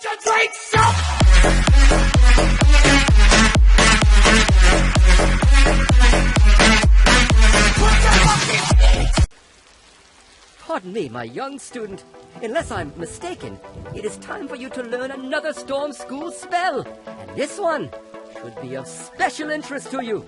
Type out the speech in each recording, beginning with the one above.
Concentrate self! Pardon me, my young student. Unless I'm mistaken, it is time for you to learn another Storm School spell. And this one should be of special interest to you.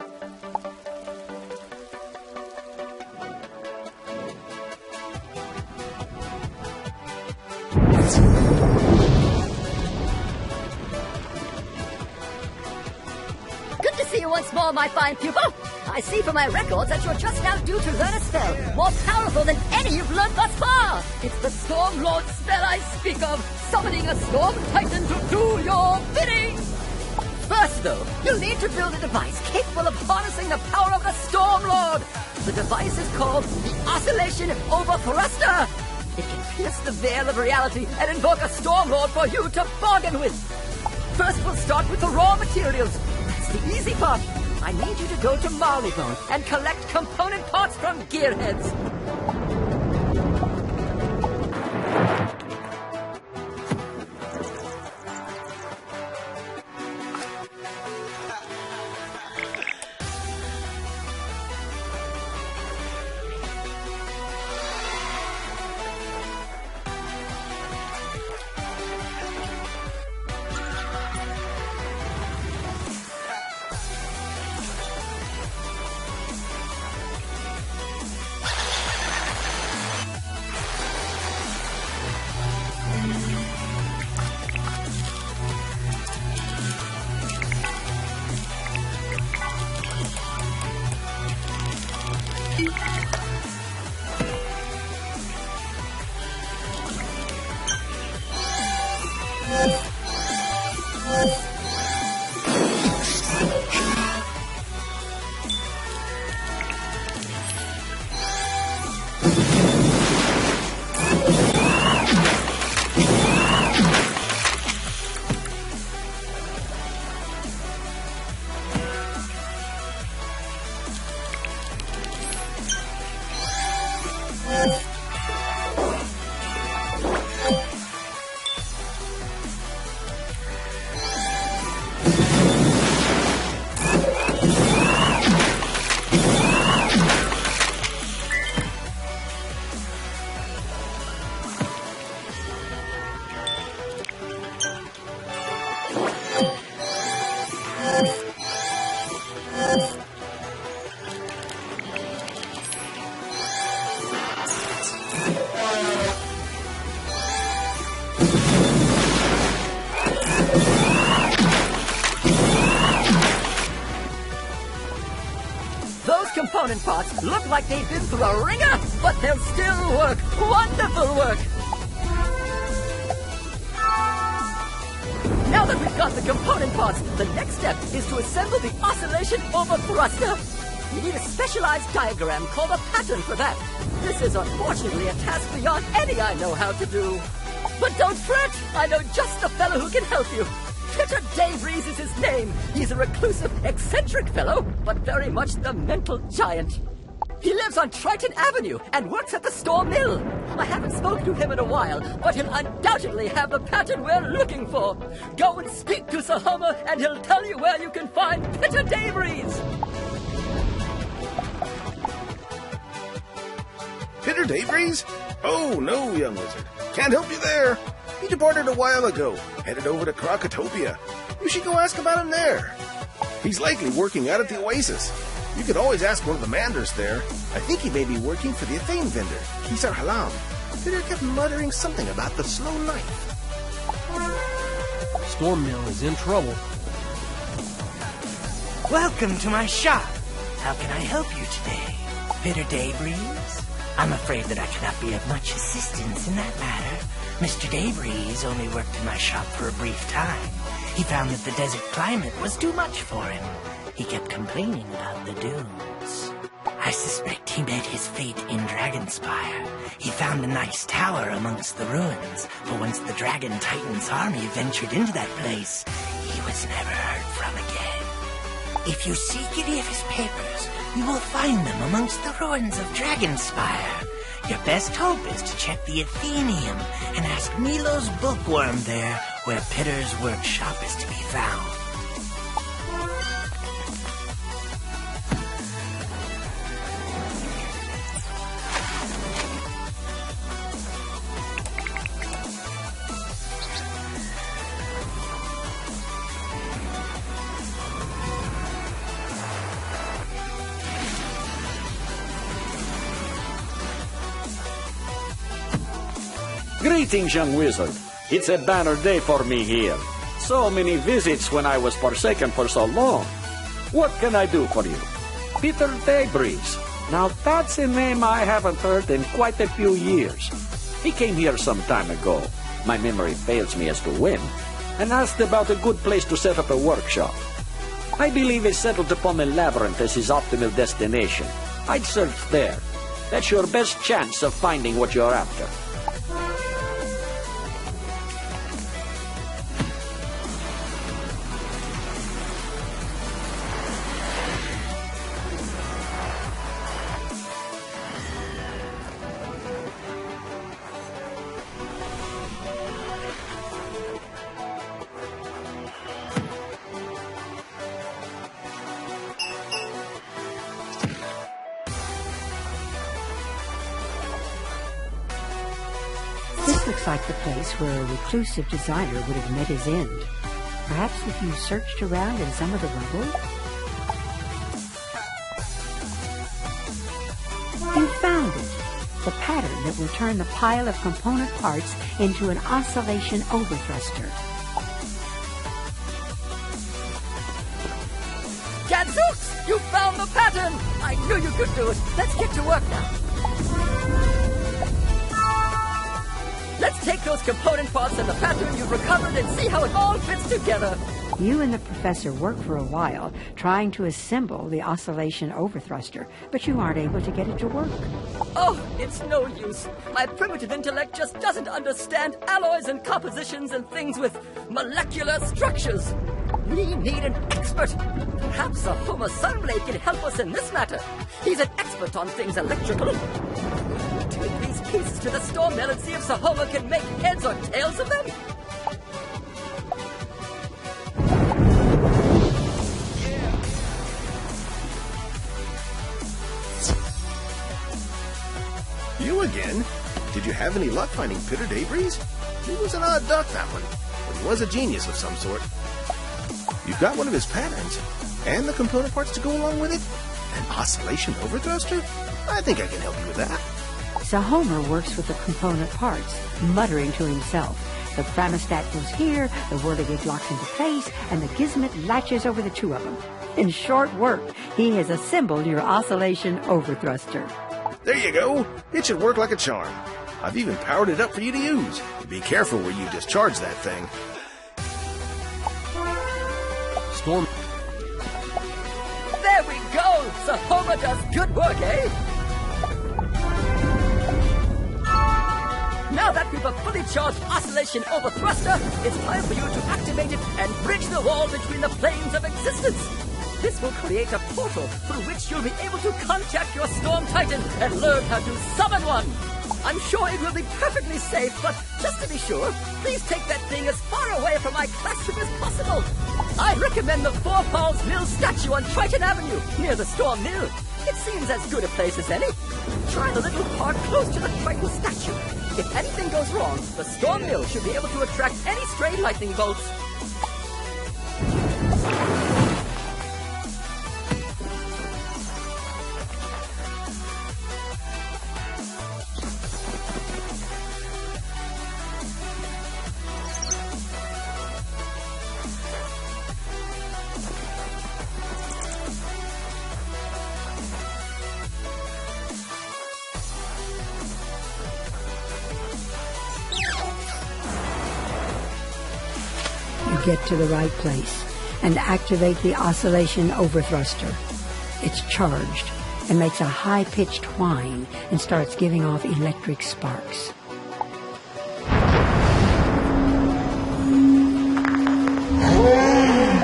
Good to see you once more, my fine pupil. I see from my records that you're just now due to learn a spell more powerful than any you've learned thus far. It's the Storm Lord spell I speak of, summoning a Storm Titan to do your bidding. First, though, you'll need to build a device capable of harnessing the power of the Storm Lord. The device is called the Oscillation Overthruster. It can pierce the veil of reality and invoke a Storm Lord for you to bargain with. First, we'll start with the raw materials. That's the easy part. I need you to go to Marleybone and collect component parts from gearheads. Component parts look like they've been through a ringer, but they'll still work. Wonderful work! Now that we've got the component parts, the next step is to assemble the Oscillation Overthruster. You need a specialized diagram called a pattern for that. This is unfortunately a task beyond any I know how to do. But don't fret, I know just the fellow who can help you. Peter Daybreeze is his name. He's a reclusive, eccentric fellow, but very much the mental giant. He lives on Triton Avenue and works at the Storm Mill. I haven't spoken to him in a while, but he'll undoubtedly have the pattern we're looking for. Go and speak to Sir Homer, and he'll tell you where you can find Peter Daybreeze. Peter Daybreeze? Oh, no, young wizard. Can't help you there. He departed a while ago, headed over to Krokotopia. You should go ask about him there. He's likely working out at the Oasis. You could always ask one of the manders there. I think he may be working for the Athene vendor, Kisar Halam. Peter kept muttering something about the slow knife. Storm Mill is in trouble. Welcome to my shop. How can I help you today? Peter Daybreeze? I'm afraid that I cannot be of much assistance in that matter. Mr. Daybreeze only worked in my shop for a brief time. He found that the desert climate was too much for him. He kept complaining about the dunes. I suspect he met his fate in Dragonspire. He found a nice tower amongst the ruins, but once the Dragon Titan's army ventured into that place, he was never heard from again. If you seek any of his papers, you will find them amongst the ruins of Dragonspire. Your best hope is to check the Athenaeum and ask Milo's bookworm there where Pitter's workshop is to be found. Greetings, young wizard. It's a banner day for me here. So many visits when I was forsaken for so long. What can I do for you? Peter Daybreeze. Now that's a name I haven't heard in quite a few years. He came here some time ago. My memory fails me as to when. And asked about a good place to set up a workshop. I believe he settled upon the labyrinth as his optimal destination. I'd search there. That's your best chance of finding what you're after. This looks like the place where a reclusive designer would have met his end. Perhaps if you searched around in some of the rubble? You found it! The pattern that will turn the pile of component parts into an oscillation overthruster. Gadzooks! You found the pattern! I knew you could do it! Let's get to work now! Let's take those component parts and the pattern you've recovered and see how it all fits together! You and the professor worked for a while trying to assemble the oscillation overthruster, but you aren't able to get it to work. Oh, it's no use. My primitive intellect just doesn't understand alloys and compositions and things with molecular structures. We need an expert. Perhaps a Homer Sunblade can help us in this matter. He's an expert on things electrical. Take these pieces to the storm mill and see if Sir Homer can make heads or tails of them. You again? Did you have any luck finding Peter Daybreeze? He was an odd duck, that one, but he was a genius of some sort. You've got one of his patterns, and the component parts to go along with it? An oscillation overthruster? I think I can help you with that. So Homer works with the component parts, muttering to himself. The thermostat goes here, the whirligig locks into place, and the gizmot latches over the two of them. In short work, he has assembled your oscillation overthruster. There you go. It should work like a charm. I've even powered it up for you to use. Be careful where you discharge that thing. Storm. There we go! Sir Homer does good work, eh? Now that we've a fully charged oscillation overthruster, it's time for you to activate it and bridge the wall between the planes of existence. This will create a portal through which you'll be able to contact your Storm Titan and learn how to summon one. I'm sure it will be perfectly safe, but just to be sure, please take that thing as far away from my classroom as possible. I recommend the Four Paws Mill statue on Triton Avenue, near the Storm Mill. It seems as good a place as any. Try the little park close to the Triton statue. If anything goes wrong, the Storm Mill should be able to attract any stray lightning bolts. Get to the right place and activate the oscillation overthruster. It's charged and makes a high-pitched whine and starts giving off electric sparks.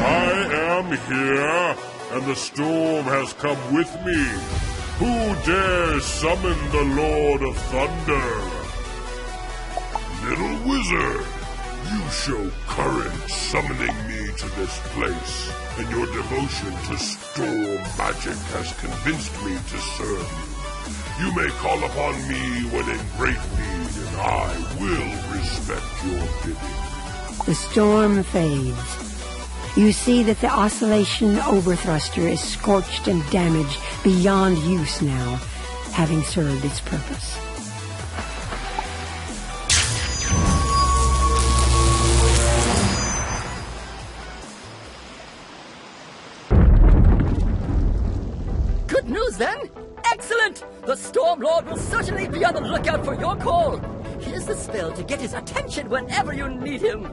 I am here, and the storm has come with me. Who dares summon the Lord of Thunder? Little wizard, You show courage summoning me to this place, and your devotion to storm magic has convinced me to serve you. You may call upon me when in great need, and I will respect your bidding. The storm fades. You see that the oscillation overthruster is scorched and damaged beyond use now, having served its purpose. Good news then! Excellent! The Storm Lord will certainly be on the lookout for your call. Here's the spell to get his attention whenever you need him.